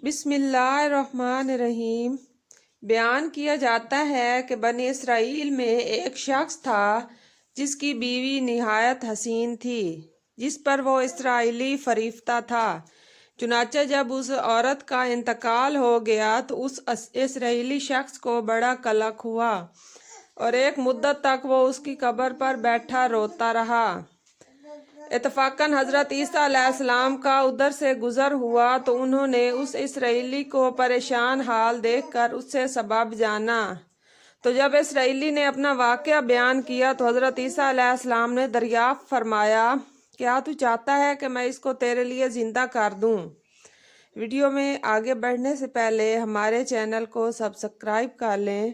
بسم اللہ الرحمن الرحیم۔ بیان کیا جاتا ہے کہ بنی اسرائیل میں ایک شخص تھا جس کی بیوی نہایت حسین تھی، جس پر وہ اسرائیلی فریفتہ تھا۔ چنانچہ جب اس عورت کا انتقال ہو گیا تو اس اسرائیلی شخص کو بڑا قلق ہوا اور ایک مدت تک وہ اس کی قبر پر بیٹھا روتا رہا۔ اتفاقاً حضرت عیسیٰ علیہ السلام کا ادھر سے گزر ہوا تو انہوں نے اس اسرائیلی کو پریشان حال دیکھ کر اس سے سبب جانا۔ تو جب اسرائیلی نے اپنا واقعہ بیان کیا تو حضرت عیسیٰ علیہ السلام نے دریافت فرمایا، کیا تو چاہتا ہے کہ میں اس کو تیرے لیے زندہ کر دوں؟ ویڈیو میں آگے بڑھنے سے پہلے ہمارے چینل کو سبسکرائب کر لیں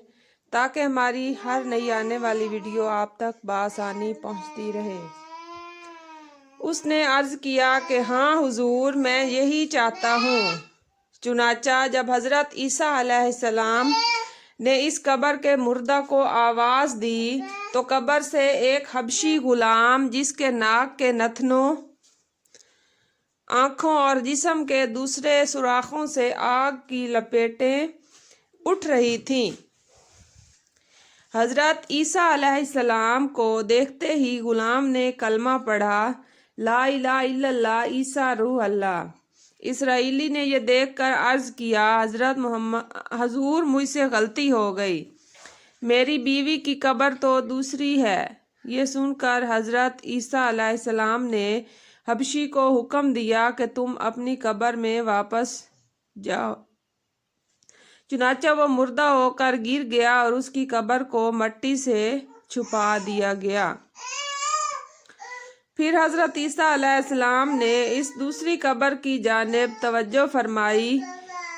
تاکہ ہماری ہر نئی آنے والی ویڈیو آپ تک بآسانی پہنچتی رہے۔ اس نے عرض کیا کہ ہاں حضور، میں یہی چاہتا ہوں۔ چنانچہ جب حضرت عیسیٰ علیہ السلام نے اس قبر کے مردہ کو آواز دی تو قبر سے ایک حبشی غلام جس کے ناک کے نتنوں، آنکھوں اور جسم کے دوسرے سوراخوں سے آگ کی لپیٹیں اٹھ رہی تھیں، حضرت عیسیٰ علیہ السلام کو دیکھتے ہی غلام نے کلمہ پڑھا، لا الہ الا اللہ عیسیٰ روح اللہ۔ اسرائیلی نے یہ دیکھ کر عرض کیا، حضور مجھ سے غلطی ہو گئی، میری بیوی کی قبر تو دوسری ہے۔ یہ سن کر حضرت عیسیٰ علیہ السلام نے حبشی کو حکم دیا کہ تم اپنی قبر میں واپس جاؤ۔ چنانچہ وہ مردہ ہو کر گر گیا اور اس کی قبر کو مٹی سے چھپا دیا گیا۔ پھر حضرت عیسیٰ علیہ السلام نے اس دوسری قبر کی جانب توجہ فرمائی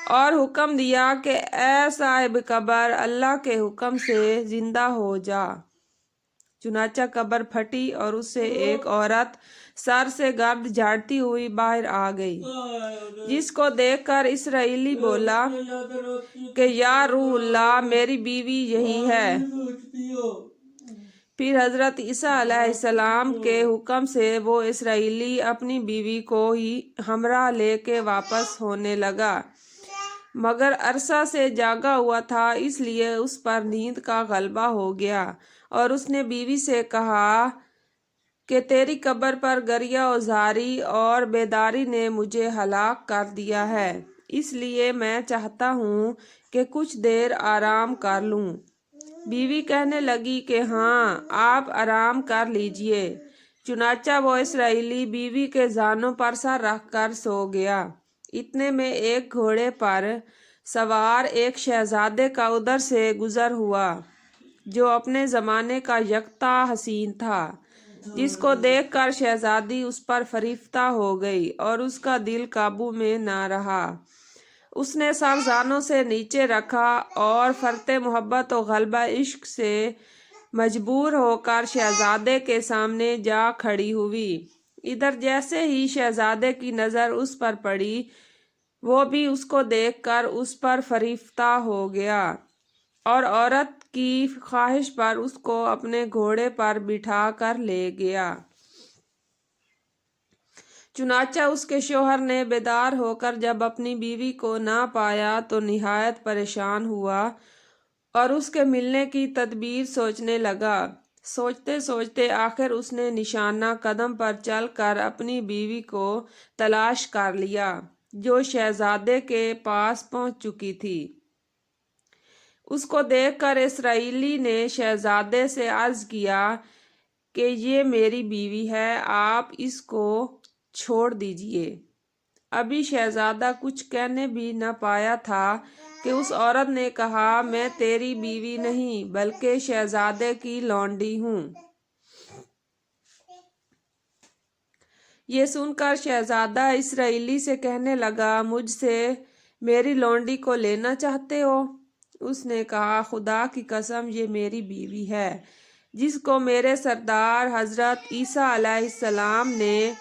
اور حکم دیا کہ اے صاحب قبر، اللہ کے حکم سے زندہ ہو جا۔ چنانچہ قبر پھٹی اور اس سے ایک عورت سر سے گرد جھاڑتی ہوئی باہر آ گئی، جس کو دیکھ کر اسرائیلی بولا کہ یا روح اللہ، میری بیوی یہی ہے۔ پھر حضرت عیسیٰ علیہ السلام کے حکم سے وہ اسرائیلی اپنی بیوی کو ہی ہمراہ لے کے واپس ہونے لگا، مگر عرصہ سے جاگا ہوا تھا، اس لیے اس پر نیند کا غلبہ ہو گیا اور اس نے بیوی سے کہا کہ تیری قبر پر گریہ و زاری اور بیداری نے مجھے ہلاک کر دیا ہے، اس لیے میں چاہتا ہوں کہ کچھ دیر آرام کر لوں۔ بیوی کہنے لگی کہ ہاں، آپ آرام کر لیجئے۔ چنانچہ وہ اسرائیلی بیوی کے زانوں پر سر رکھ کر سو گیا۔ اتنے میں ایک گھوڑے پر سوار ایک شہزادے کا ادھر سے گزر ہوا جو اپنے زمانے کا یکتا حسین تھا، جس کو دیکھ کر شہزادی اس پر فریفتہ ہو گئی اور اس کا دل قابو میں نہ رہا۔ اس نے سر زانوں سے نیچے رکھا اور فرط محبت و غلبہ عشق سے مجبور ہو کر شہزادے کے سامنے جا کھڑی ہوئی۔ ادھر جیسے ہی شہزادے کی نظر اس پر پڑی، وہ بھی اس کو دیکھ کر اس پر فریفتہ ہو گیا اور عورت کی خواہش پر اس کو اپنے گھوڑے پر بٹھا کر لے گیا۔ چنانچہ اس کے شوہر نے بیدار ہو کر جب اپنی بیوی کو نہ پایا تو نہایت پریشان ہوا اور اس کے ملنے کی تدبیر سوچنے لگا۔ سوچتے سوچتے آخر اس نے نشانہ قدم پر چل کر اپنی بیوی کو تلاش کر لیا، جو شہزادے کے پاس پہنچ چکی تھی۔ اس کو دیکھ کر اسرائیلی نے شہزادے سے عرض کیا کہ یہ میری بیوی ہے، آپ اس کو چھوڑ دیجئے۔ ابھی شہزادہ کچھ کہنے بھی نہ پایا تھا کہ اس عورت نے کہا، میں تیری بیوی نہیں بلکہ شہزادے کی لونڈی ہوں۔ یہ سن کر شہزادہ اسرائیلی سے کہنے لگا، مجھ سے میری لونڈی کو لینا چاہتے ہو؟ اس نے کہا، خدا کی قسم، یہ میری بیوی ہے جس کو میرے سردار حضرت عیسیٰ علیہ السلام نے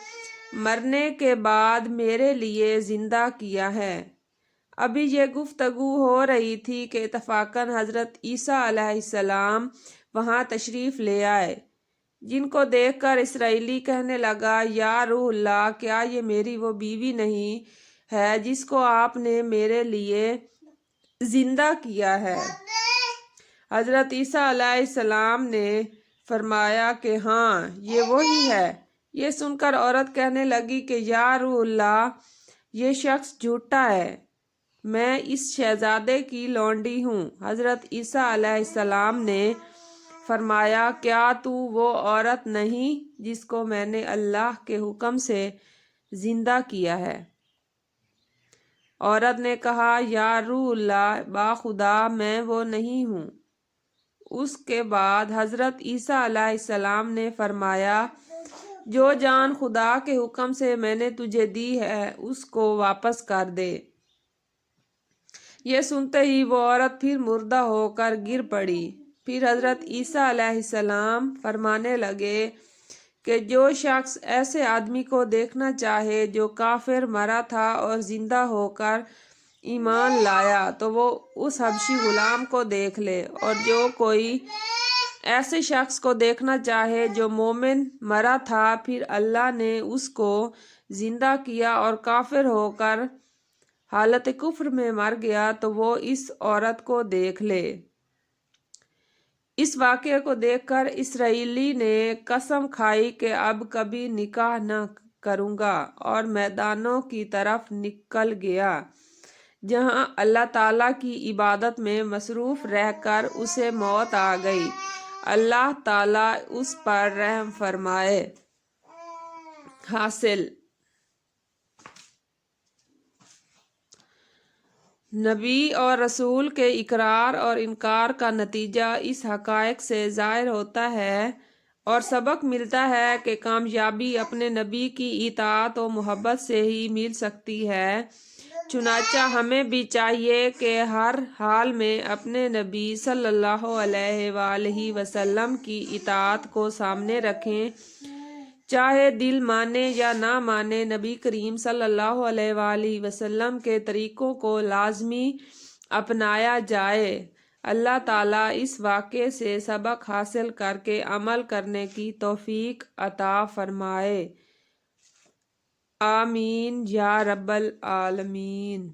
مرنے کے بعد میرے لیے زندہ کیا ہے۔ ابھی یہ گفتگو ہو رہی تھی کہ اتفاقاً حضرت عیسیٰ علیہ السلام وہاں تشریف لے آئے، جن کو دیکھ کر اسرائیلی کہنے لگا، یا روح اللہ، کیا یہ میری وہ بیوی نہیں ہے جس کو آپ نے میرے لیے زندہ کیا ہے۔ حضرت عیسیٰ علیہ السلام نے فرمایا کہ ہاں یہ وہی ہے۔ یہ سن کر عورت کہنے لگی کہ یا روح اللہ، یہ شخص جھوٹا ہے، میں اس شہزادے کی لونڈی ہوں۔ حضرت عیسیٰ علیہ السلام نے فرمایا کیا تو وہ عورت نہیں جس کو میں نے اللہ کے حکم سے زندہ کیا ہے؟ عورت نے کہا یا روح اللہ، باخدا میں وہ نہیں ہوں۔ اس کے بعد حضرت عیسیٰ علیہ السلام نے فرمایا جو جان خدا کے حکم سے میں نے تجھے دی ہے اس کو واپس کر دے۔ یہ سنتے ہی وہ عورت پھر مردہ ہو کر گر پڑی۔ پھر حضرت عیسیٰ علیہ السلام فرمانے لگے کہ جو شخص ایسے آدمی کو دیکھنا چاہے جو کافر مرا تھا اور زندہ ہو کر ایمان لایا تو وہ اس حبشی غلام کو دیکھ لے، اور جو کوئی ایسے شخص کو دیکھنا چاہے جو مومن مرا تھا پھر اللہ نے اس کو زندہ کیا اور کافر ہو کر حالت کفر میں مر گیا تو وہ اس عورت کو دیکھ لے۔ اس واقعے کو دیکھ کر اسرائیلی نے قسم کھائی کہ اب کبھی نکاح نہ کروں گا، اور میدانوں کی طرف نکل گیا جہاں اللہ تعالیٰ کی عبادت میں مصروف رہ کر اسے موت آ گئی۔ اللہ تعالیٰ اس پر رحم فرمائے۔ حاصل نبی اور رسول کے اقرار اور انکار کا نتیجہ اس حقائق سے ظاہر ہوتا ہے اور سبق ملتا ہے کہ کامیابی اپنے نبی کی اطاعت و محبت سے ہی مل سکتی ہے۔ چنانچہ ہمیں بھی چاہیے کہ ہر حال میں اپنے نبی صلی اللہ علیہ وآلہ وسلم کی اطاعت کو سامنے رکھیں، چاہے دل مانے یا نہ مانے۔ نبی کریم صلی اللہ علیہ وآلہ وسلم کے طریقوں کو لازمی اپنایا جائے۔ اللہ تعالیٰ اس واقعے سے سبق حاصل کر کے عمل کرنے کی توفیق عطا فرمائے۔ آمین یا رب العالمین۔